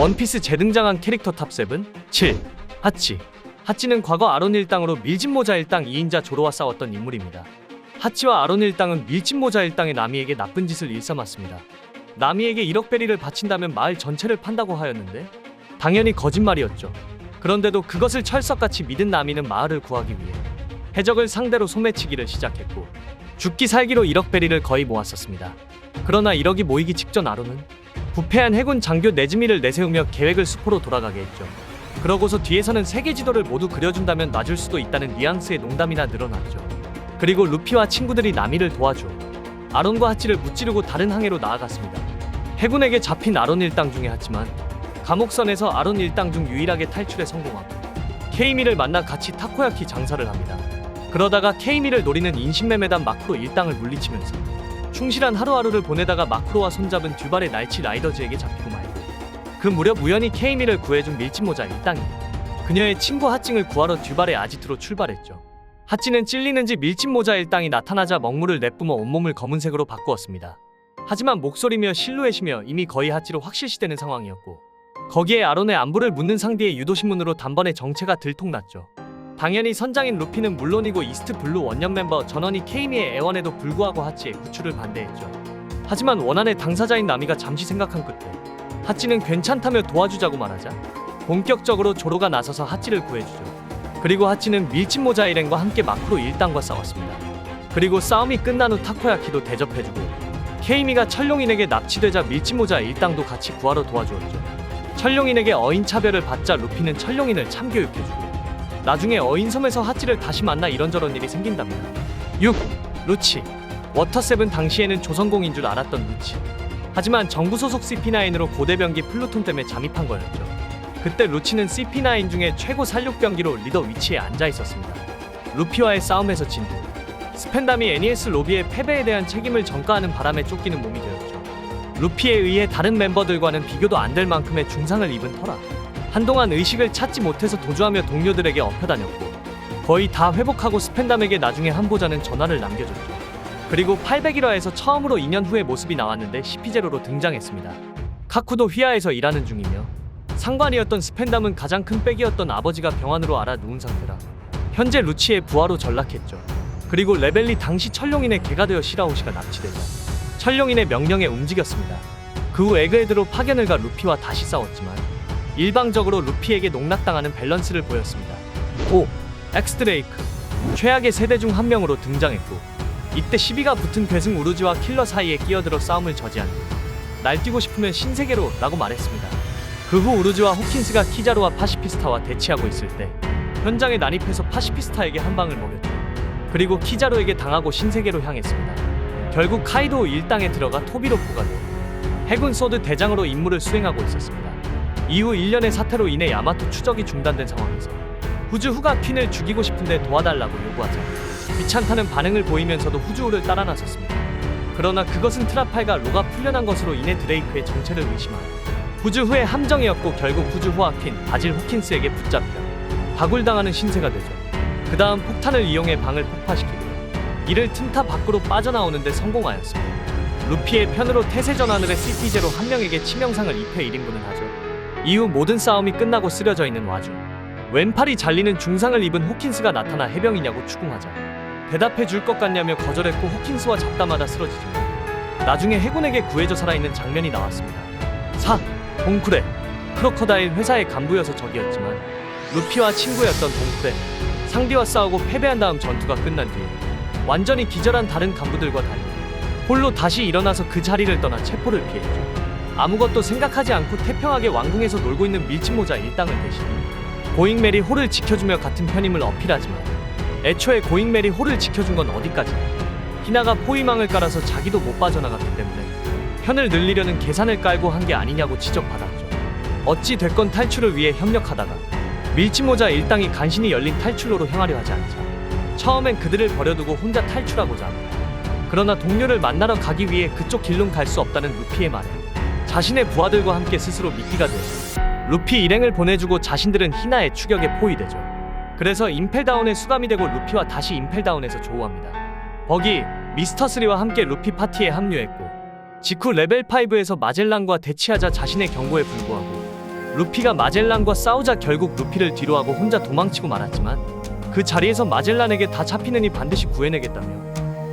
원피스 재등장한 캐릭터 탑 7. 7. 하치. 하치는 과거 아론 일당으로 밀짚모자 일당 2인자 조로와 싸웠던 인물입니다. 하치와 아론 일당은 밀짚모자 일당의 나미에게 나쁜 짓을 일삼았습니다. 나미에게 1억 베리를 바친다면 마을 전체를 판다고 하였는데 당연히 거짓말이었죠. 그런데도 그것을 철석같이 믿은 나미는 마을을 구하기 위해 해적을 상대로 소매치기를 시작했고 죽기 살기로 1억 베리를 거의 모았었습니다. 그러나 1억이 모이기 직전 아론은 부패한 해군 장교 네즈미를 내세우며 계획을 수포로 돌아가게 했죠. 그러고서 뒤에서는 세계 지도를 모두 그려준다면 놔줄 수도 있다는 뉘앙스의 농담이나 늘어났죠. 그리고 루피와 친구들이 나미를 도와줘 아론과 하치를 무찌르고 다른 항해로 나아갔습니다. 해군에게 잡힌 아론 일당 중에 하치만 감옥선에서 아론 일당 중 유일하게 탈출에 성공하고 케이미를 만나 같이 타코야키 장사를 합니다. 그러다가 케이미를 노리는 인신매매단 마크로 일당을 물리치면서 충실한 하루하루를 보내다가 마크로와 손잡은 듀발의 날치 라이더즈에게 잡히고 말고 그 무렵 우연히 케이미를 구해준 밀짚모자 일당이 그녀의 친구 하찡을 구하러 듀발의 아지트로 출발했죠. 하찡은 찔리는지 밀짚모자 일당이 나타나자 먹물을 내뿜어 온몸을 검은색으로 바꾸었습니다. 하지만 목소리며 실루엣이며 이미 거의 하찌로 확실시되는 상황이었고 거기에 아론의 안부를 묻는 상디의 유도신문으로 단번에 정체가 들통났죠. 당연히 선장인 루피는 물론이고 이스트 블루 원년 멤버 전원이 케이미의 애원에도 불구하고 하치의 구출을 반대했죠. 하지만 원한의 당사자인 나미가 잠시 생각한 끝에 하치는 괜찮다며 도와주자고 말하자 본격적으로 조로가 나서서 하치를 구해주죠. 그리고 하치는 밀짚모자 일행과 함께 마크로 일당과 싸웠습니다. 그리고 싸움이 끝난 후 타코야키도 대접해주고 케이미가 철룡인에게 납치되자 밀짚모자 일당도 같이 구하러 도와주었죠. 철룡인에게 어인차별을 받자 루피는 철룡인을 참교육해주고 나중에 어인섬에서 하치를 다시 만나 이런저런 일이 생긴답니다. 6. 루치. 워터7 당시에는 조선공인 줄 알았던 루치. 하지만 정부 소속 CP9으로 고대병기 플루톤 때문에 잠입한 거였죠. 그때 루치는 CP9 중에 최고 살육병기로 리더 위치에 앉아 있었습니다. 루피와의 싸움에서 진 후 스펜담이 애니에스 로비의 패배에 대한 책임을 전가하는 바람에 쫓기는 몸이 되었죠. 루피에 의해 다른 멤버들과는 비교도 안 될 만큼의 중상을 입은 터라 한동안 의식을 찾지 못해서 도주하며 동료들에게 엎혀다녔고 거의 다 회복하고 스펜담에게 나중에 한보자는 전화를 남겨줬죠. 그리고 800일화에서 처음으로 2년 후의 모습이 나왔는데 CP0로 등장했습니다. 카쿠도 휘하에서 일하는 중이며 상관이었던 스펜담은 가장 큰 빽이었던 아버지가 병환으로 알아 누운 상태라 현재 루치의 부하로 전락했죠. 그리고 레벨리 당시 철룡인의 개가 되어 시라오시가 납치되자 철룡인의 명령에 움직였습니다. 그 후 에그헤드로 파견을 가 루피와 다시 싸웠지만 일방적으로 루피에게 농락당하는 밸런스를 보였습니다. 5. 엑스드레이크. 최악의 세대 중 한 명으로 등장했고 이때 시비가 붙은 괴승 우루지와 킬러 사이에 끼어들어 싸움을 저지한 뒤 날뛰고 싶으면 신세계로 라고 말했습니다. 그 후 우루지와 호킨스가 키자루와 파시피스타와 대치하고 있을 때 현장에 난입해서 파시피스타에게 한 방을 먹였죠. 그리고 키자루에게 당하고 신세계로 향했습니다. 결국 카이도 일당에 들어가 토비로 포가되어 해군 소드 대장으로 임무를 수행하고 있었습니다. 이후 1년의 사태로 인해 야마토 추적이 중단된 상황에서 후주후가 퀸을 죽이고 싶은데 도와달라고 요구하자 귀찮다는 반응을 보이면서도 후주후를 따라 나섰습니다. 그러나 그것은 트라팔과 로가 풀려난 것으로 인해 드레이크의 정체를 의심하여 후주후의 함정이었고 결국 후주후와 퀸, 바질 호킨스에게 붙잡혀 다굴당하는 신세가 되죠. 그 다음 폭탄을 이용해 방을 폭파시키고 이를 틈타 밖으로 빠져나오는데 성공하였습니다. 루피의 편으로 태세전하늘의 CP0 한 명에게 치명상을 입혀 1인분을 하죠. 이후 모든 싸움이 끝나고 쓰러져 있는 와중 왼팔이 잘리는 중상을 입은 호킨스가 나타나 해병이냐고 추궁하자 대답해 줄 것 같냐며 거절했고 호킨스와 잡담하다 쓰러지지만 나중에 해군에게 구해져 살아있는 장면이 나왔습니다. 4. 동쿠레. 크로커다일 회사의 간부여서 적이었지만 루피와 친구였던 동쿠레 상디와 싸우고 패배한 다음 전투가 끝난 뒤에 완전히 기절한 다른 간부들과 달리 홀로 다시 일어나서 그 자리를 떠나 체포를 피했죠. 아무것도 생각하지 않고 태평하게 왕궁에서 놀고 있는 밀짚모자 일당을 대신 고잉메리 홀을 지켜주며 같은 편임을 어필하지만 애초에 고잉메리 홀을 지켜준 건 어디까지나 히나가 포위망을 깔아서 자기도 못 빠져나갔기 때문에 편을 늘리려는 계산을 깔고 한 게 아니냐고 지적받았죠. 어찌 됐건 탈출을 위해 협력하다가 밀짚모자 일당이 간신히 열린 탈출로로 향하려 하지 않자 처음엔 그들을 버려두고 혼자 탈출하고자 합니다. 그러나 동료를 만나러 가기 위해 그쪽 길론 갈 수 없다는 루피의 말에 자신의 부하들과 함께 스스로 미끼가 되었죠. 루피 일행을 보내주고 자신들은 히나의 추격에 포위되죠. 그래서 임펠다운에 수감이 되고 루피와 다시 임펠다운에서 조우합니다. 버기, 미스터3와 함께 루피 파티에 합류했고 직후 레벨 5에서 마젤란과 대치하자 자신의 경고에 불구하고 루피가 마젤란과 싸우자 결국 루피를 뒤로하고 혼자 도망치고 말았지만 그 자리에서 마젤란에게 다 잡히느니 반드시 구해내겠다며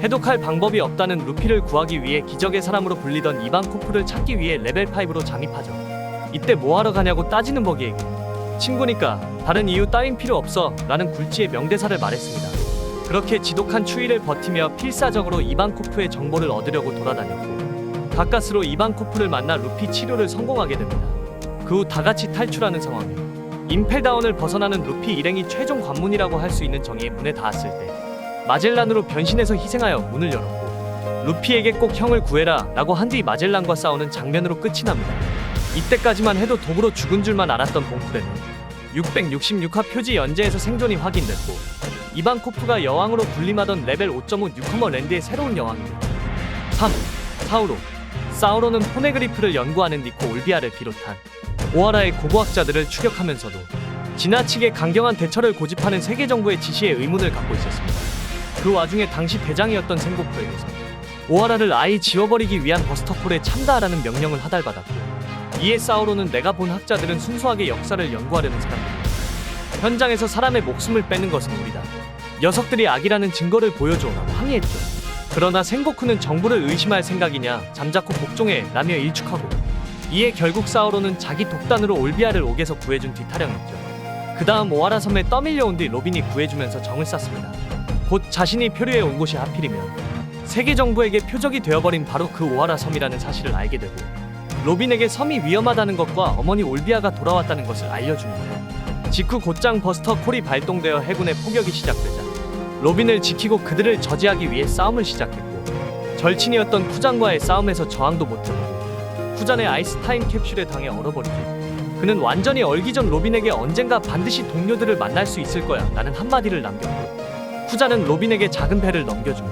해독할 방법이 없다는 루피를 구하기 위해 기적의 사람으로 불리던 이반코프를 찾기 위해 레벨 5로 잠입하죠. 이때 뭐하러 가냐고 따지는 버기에게 친구니까 다른 이유 따윈 필요 없어 라는 굴지의 명대사를 말했습니다. 그렇게 지독한 추위를 버티며 필사적으로 이반코프의 정보를 얻으려고 돌아다녔고 가까스로 이반코프를 만나 루피 치료를 성공하게 됩니다. 그 후 다같이 탈출하는 상황에 임펠다운을 벗어나는 루피 일행이 최종 관문이라고 할 수 있는 정의의 문에 닿았을 때 마젤란으로 변신해서 희생하여 문을 열었고 루피에게 꼭 형을 구해라 라고 한 뒤 마젤란과 싸우는 장면으로 끝이 납니다. 이때까지만 해도 독으로 죽은 줄만 알았던 봉쿠레는 666화 표지 연재에서 생존이 확인됐고 이반코프가 여왕으로 군림하던 레벨 5.5 뉴커머 랜드의 새로운 여왕입니다. 3. 사우로. 사우로는 포네그리프를 연구하는 니코 올비아를 비롯한 오하라의 고고학자들을 추격하면서도 지나치게 강경한 대처를 고집하는 세계 정부의 지시에 의문을 갖고 있었습니다. 그 와중에 당시 대장이었던 생고쿠에게서 오하라를 아예 지워버리기 위한 버스터콜에 참가하라는 명령을 하달받았고 이에 사우로는 내가 본 학자들은 순수하게 역사를 연구하려는 사람들이다. 현장에서 사람의 목숨을 빼는 것은 우리다. 녀석들이 악이라는 증거를 보여줘라고 항의했죠. 그러나 생고쿠는 정부를 의심할 생각이냐 잠자코 복종해 라며 일축하고 이에 결국 사우로는 자기 독단으로 올비아를 옥에서 구해준 뒤 탈영했죠. 그 다음 오하라 섬에 떠밀려온 뒤 로빈이 구해주면서 정을 쌌습니다. 곧 자신이 표류해 온 곳이 하필이면 세계 정부에게 표적이 되어버린 바로 그 오하라 섬이라는 사실을 알게 되고 로빈에게 섬이 위험하다는 것과 어머니 올비아가 돌아왔다는 것을 알려주는데 직후 곧장 버스터 콜이 발동되어 해군의 포격이 시작되자 로빈을 지키고 그들을 저지하기 위해 싸움을 시작했고 절친이었던 쿠잔과의 싸움에서 저항도 못해보고 쿠잔의 아이스 타임 캡슐에 당해 얼어버리죠. 그는 완전히 얼기 전 로빈에게 언젠가 반드시 동료들을 만날 수 있을 거야 라는 한마디를 남겼고 쿠잔은 로빈에게 작은 배를 넘겨주며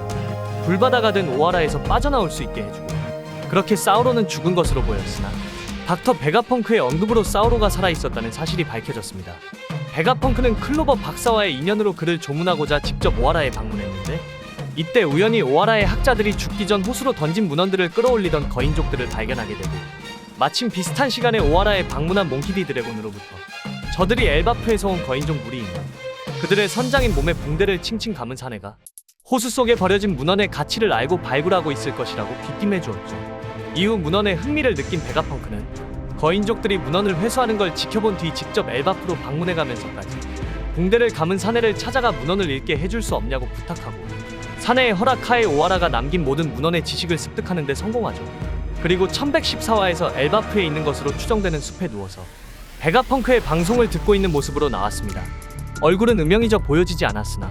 불바다가 된 오하라에서 빠져나올 수 있게 해주고 그렇게 사우로는 죽은 것으로 보였으나 닥터 베가펑크의 언급으로 사우로가 살아있었다는 사실이 밝혀졌습니다. 베가펑크는 클로버 박사와의 인연으로 그를 조문하고자 직접 오하라에 방문했는데 이때 우연히 오하라의 학자들이 죽기 전 호수로 던진 문헌들을 끌어올리던 거인족들을 발견하게 되고 마침 비슷한 시간에 오하라에 방문한 몽키디 드래곤으로부터 저들이 엘바프에서 온 거인족 무리이며 그들의 선장인 몸에 붕대를 칭칭 감은 사내가 호수 속에 버려진 문헌의 가치를 알고 발굴하고 있을 것이라고 귀띔해 주었죠. 이후 문헌에 흥미를 느낀 베가펑크는 거인족들이 문헌을 회수하는 걸 지켜본 뒤 직접 엘바프로 방문해가면서까지 붕대를 감은 사내를 찾아가 문헌을 읽게 해줄 수 없냐고 부탁하고 사내의 허락하에 오하라가 남긴 모든 문헌의 지식을 습득하는 데 성공하죠. 그리고 1114화에서 엘바프에 있는 것으로 추정되는 숲에 누워서 베가펑크의 방송을 듣고 있는 모습으로 나왔습니다. 얼굴은 음영이져 보여지지 않았으나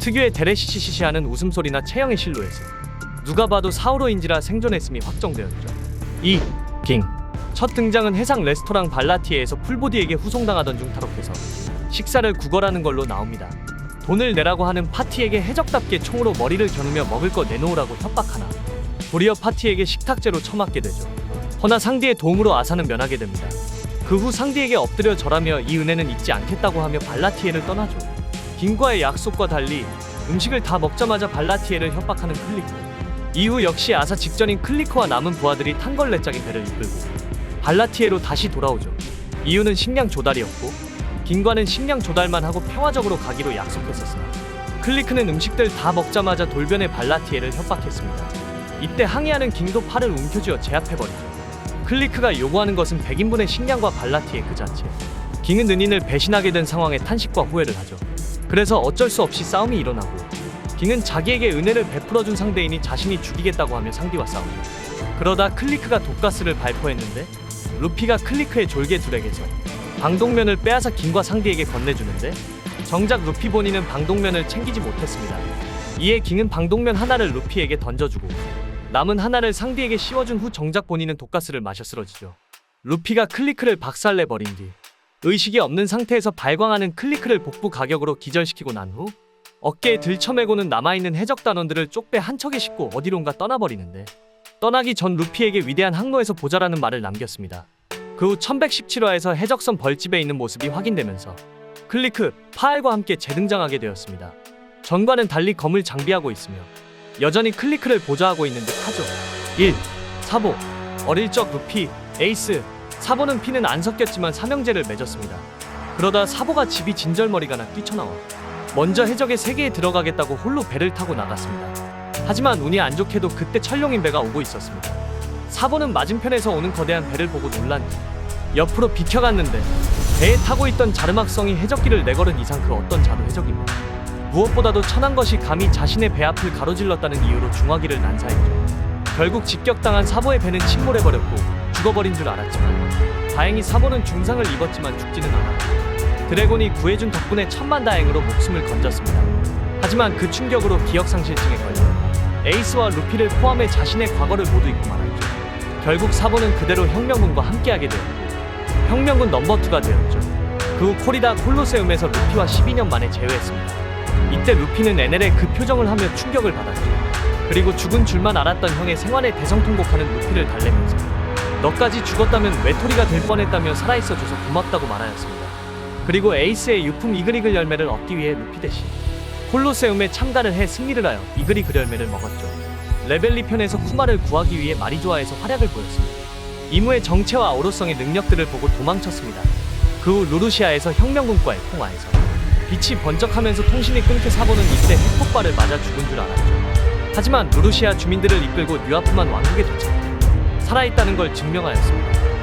특유의 데레시시시하는 웃음소리나 체형의 실루엣은 누가 봐도 사우로인지라 생존했음이 확정되었죠. 2. 빙. 첫 등장은 해상 레스토랑 발라티에에서 풀보디에게 후송당하던 중 탈옥해서 식사를 구걸하는 걸로 나옵니다. 돈을 내라고 하는 파티에게 해적답게 총으로 머리를 겨누며 먹을 거 내놓으라고 협박하나 도리어 파티에게 식탁제로 처맞게 되죠. 허나 상디의 도움으로 아사는 면하게 됩니다. 그 후 상디에게 엎드려 절하며 이 은혜는 잊지 않겠다고 하며 발라티에를 떠나죠. 빙과의 약속과 달리 음식을 다 먹자마자 발라티에를 협박하는 클리코. 이후 역시 아사 직전인 클리코와 남은 부하들이 탕걸레짝인 배를 이끌고 발라티에로 다시 돌아오죠. 이유는 식량 조달이었고 빙과는 식량 조달만 하고 평화적으로 가기로 약속했었으나 클리크는 음식들 다 먹자마자 돌변의 발라티에를 협박했습니다. 이때 항의하는 깅도 팔을 움켜쥐어 제압해버리죠. 클리크가 요구하는 것은 100인분의 식량과 발라티에 그 자체. 깅은 은인을 배신하게 된 상황에 탄식과 후회를 하죠. 그래서 어쩔 수 없이 싸움이 일어나고 깅은 자기에게 은혜를 베풀어준 상대인이 자신이 죽이겠다고 하며 상디와 싸우죠. 그러다 클리크가 독가스를 발포했는데 루피가 클리크의 졸개둘에게서 방독면을 빼앗아 깅과 상디에게 건네주는데 정작 루피 본인은 방독면을 챙기지 못했습니다. 이에 깅은 방독면 하나를 루피에게 던져주고 남은 하나를 상디에게 씌워준 후 정작 본인은 독가스를 마셔 쓰러지죠. 루피가 클리크를 박살내버린 뒤 의식이 없는 상태에서 발광하는 클리크를 복부 가격으로 기절시키고 난 후 어깨에 들쳐매고는 남아있는 해적단원들을 쪽배 한 척에 싣고 어디론가 떠나버리는데 떠나기 전 루피에게 위대한 항로에서 보자라는 말을 남겼습니다. 그 후 1117화에서 해적선 벌집에 있는 모습이 확인되면서 클리크, 파알과 함께 재등장하게 되었습니다. 전과는 달리 검을 장비하고 있으며 여전히 클리크를 보좌하고 있는 듯 하죠. 1. 사보. 어릴 적 루피, 에이스, 사보는 피는 안 섞였지만 삼형제를 맺었습니다. 그러다 사보가 집이 진절머리가 나 뛰쳐나와 먼저 해적의 세계에 들어가겠다고 홀로 배를 타고 나갔습니다. 하지만 운이 안 좋게도 그때 철룡인 배가 오고 있었습니다. 사보는 맞은편에서 오는 거대한 배를 보고 놀란 뒤 옆으로 비켜갔는데 배에 타고 있던 자르막성이 해적기를 내걸은 이상 그 어떤 자도 해적입니다. 무엇보다도 천한 것이 감히 자신의 배 앞을 가로질렀다는 이유로 중화기를 난사했죠. 결국 직격당한 사보의 배는 침몰해버렸고 죽어버린 줄 알았지만 다행히 사보는 중상을 입었지만 죽지는 않았고 드래곤이 구해준 덕분에 천만다행으로 목숨을 건졌습니다. 하지만 그 충격으로 기억상실증에 걸려 에이스와 루피를 포함해 자신의 과거를 모두 잊고 말았죠. 결국 사보는 그대로 혁명군과 함께하게 되었고 혁명군 넘버2가 되었죠. 그 후 코리다 콜로세움에서 루피와 12년 만에 재회했습니다. 이때 루피는 에넬의 그 표정을 하며 충격을 받았죠. 그리고 죽은 줄만 알았던 형의 생환에 대성통곡하는 루피를 달래면서 너까지 죽었다면 외톨이가 될 뻔했다며 살아있어줘서 고맙다고 말하였습니다. 그리고 에이스의 유품 이글이글 열매를 얻기 위해 루피 대신 콜로세움에 참가를 해 승리를 하여 이글이글 열매를 먹었죠. 레벨리 편에서 쿠마를 구하기 위해 마리조아에서 활약을 보였습니다. 이무의 정체와 어로성의 능력들을 보고 도망쳤습니다. 그 후 루루시아에서 혁명군과의 통화에서 빛이 번쩍하면서 통신이 끊겨 사보는 이때 핵폭발을 맞아 죽은 줄 알았죠. 하지만 루루시아 주민들을 이끌고 뉴아프만 왕국에 도착해 살아있다는 걸 증명하였습니다.